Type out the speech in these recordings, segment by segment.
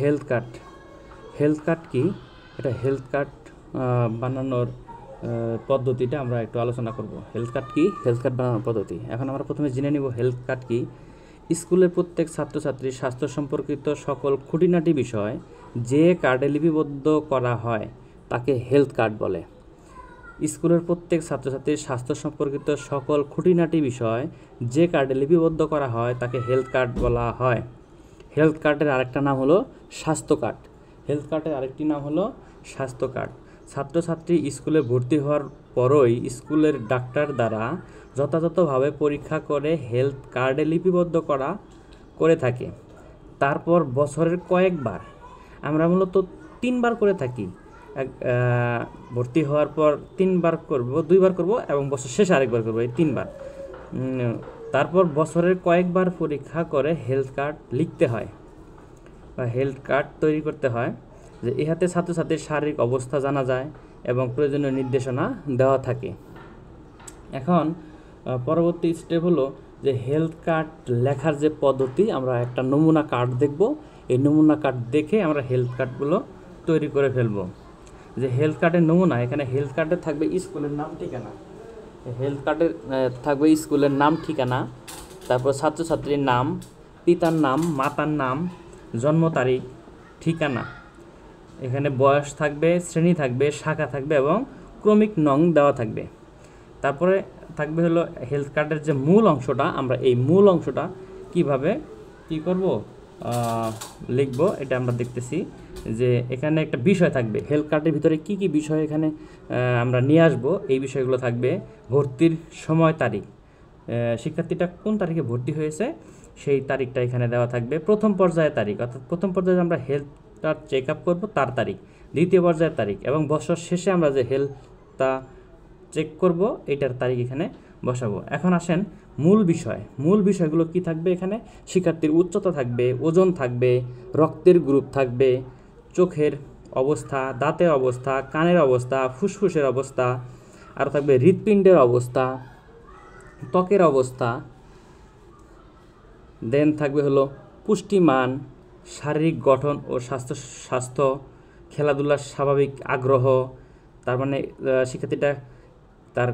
Health card. Health card কি? এটা health card বানানোর পদ্ধতিটা আমরা একটু আলোচনা করব। হেলথ কার্ড কি? হেলথ কার্ড বানানোর পদ্ধতি। এখন আমরা প্রথমে জেনে নিব হেলথ কার্ড কি। স্কুলের প্রত্যেক ছাত্রছাত্রীর স্বাস্থ্য সম্পর্কিত সকল খুঁটিনাটি বিষয় যে কার্ডে লিপিবদ্ধ করা হয় তাকে হেলথ কার্ড বলে। স্কুলের প্রত্যেক ছাত্রছাত্রীর স্বাস্থ্য সম্পর্কিত সকল খুঁটিনাটি বিষয় যে কার্ডে লিপিবদ্ধ করা হয় তাকে হেলথ কার্ড বলা হয়। হেলথ কার্ডের আরেকটা নাম হলো স্বাস্থ্য কার্ড। হেলথ কার্ডের আরেকটি নাম হলো স্বাস্থ্য কার্ড। ছাত্রছাত্রী স্কুলে ভর্তি হওয়ার পরই স্কুলের ডাক্তার দ্বারা যথাযথভাবে পরীক্ষা করে হেলথ কার্ডে লিপিবদ্ধ করে থাকে। তারপর বছরের কয়েকবার, আমরা মূলত 3 বার করে থাকি। ভর্তি হওয়ার পর 3 বার করব, 2 বার করব এবং বছর শেষে আরেকবার করব, এই 3 বার। তারপর বছরের কয়েকবার পরীক্ষা করে হেলথ কার্ড লিখতে হয় বা হেলথ কার্ড তৈরি করতে হয়, যে ইহাতে ছাত্রছাত্রীর শারীরিক অবস্থা জানা যায় এবং প্রয়োজনীয় নির্দেশনা দেওয়া থাকে। এখন পরবর্তী স্টেপ হলো যে হেলথ কার্ড লেখার যে পদ্ধতি, আমরা একটা নমুনা কার্ড দেখব। এই নমুনা কার্ড দেখে আমরা হেলথ কার্ডগুলো তৈরি করে ফেলব। যে হেলথ কার্ডের নমুনা, এখানে হেলথ কার্ডে থাকবে স্কুলের নাম ঠিকানা। হেলথ কার্ডে থাকবে স্কুলের নাম ঠিকানা, তারপর ছাত্রছাত্রীর নাম, পিতার নাম, মাতার নাম, জন্ম তারিখ, ঠিকানা। এখানে বয়স থাকবে, শ্রেণী থাকবে, শাখা থাকবে এবং ক্রমিক নং দেওয়া থাকবে। তারপরে থাকবে হলো হেলথ কার্ডের যে মূল অংশটা, আমরা এই মূল অংশটা কিভাবে করব লিখব, এটা আমরা দেখতেছি। যে এখানে একটা বিষয় থাকবে, হেলথ কার্ডের ভিতরে কি কি বিষয় এখানে আমরা নিয়ে আসব, এই বিষয়গুলো থাকবে। ভর্তির সময়, তারিখ, শিক্ষার্থীটা কোন তারিখে ভর্তি হয়েছে সেই তারিখটা এখানে দেওয়া থাকবে। প্রথম পর্যায়ের তারিখ, অর্থাৎ প্রথম পর্যায়ে আমরা হেলথটা চেক আপ করবো তার তারিখ, দ্বিতীয় পর্যায়ের তারিখ এবং বছর শেষে আমরা যে হেলথটা চেক করব এটার তারিখ এখানে বসাবো। এখন আসেন মূল বিষয়। মূল বিষয়গুলো কি থাকবে? এখানে শিক্ষার্থীর উচ্চতা থাকবে, ওজন থাকবে, রক্তের গ্রুপ থাকবে, চোখের অবস্থা, দাঁতের অবস্থা, কানের অবস্থা, ফুসফুসের অবস্থা, আর থাকবে হৃৎপিণ্ডের অবস্থা, ত্বকের অবস্থা। দেন থাকবে হলো পুষ্টিমান, শারীরিক গঠন ও স্বাস্থ্য, খেলাধুলার স্বাভাবিক আগ্রহ, তার মানে শিক্ষার্থীটা তার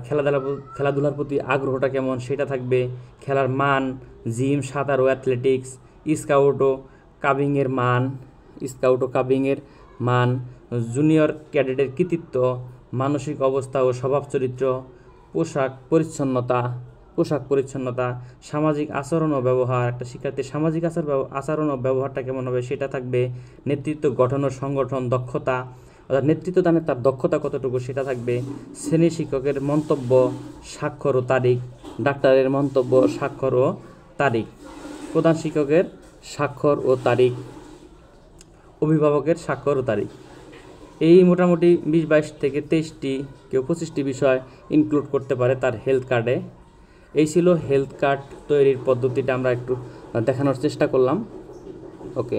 খেলাধুলার প্রতি আগ্রহটা কেমন সেটা থাকবে, খেলার মান, জিম, সাঁতার ও অ্যাথলেটিক্স, স্কাউট ও কাবিংয়ের মান, জুনিয়র ক্যাডেটের কৃতিত্ব, মানসিক অবস্থা ও স্বভাব চরিত্র, পোশাক পরিচ্ছন্নতা, সামাজিক আচরণ ও ব্যবহার, একটা শিক্ষার্থীর সামাজিক আচরণ ও ব্যবহারটা কেমন হবে সেটা থাকবে, নেতৃত্ব গঠন ও সংগঠন দক্ষতা, অর্থাৎ নেতৃত্ব দানে তার দক্ষতা কতটুকু সেটা থাকবে, শ্রেণী শিক্ষকের মন্তব্য, স্বাক্ষর ও তারিখ, ডাক্তারের মন্তব্য, স্বাক্ষর ও তারিখ, প্রধান শিক্ষকের স্বাক্ষর ও তারিখ, অভিভাবকের স্বাক্ষর ও তারিখ। এই মোটামুটি 20-22 থেকে 23টি, কেউ 25টি বিষয় ইনক্লুড করতে পারে তার হেলথ কার্ডে। এই ছিল হেলথ কার্ড তৈরির পদ্ধতিটা, আমরা একটু দেখানোর চেষ্টা করলাম। ওকে।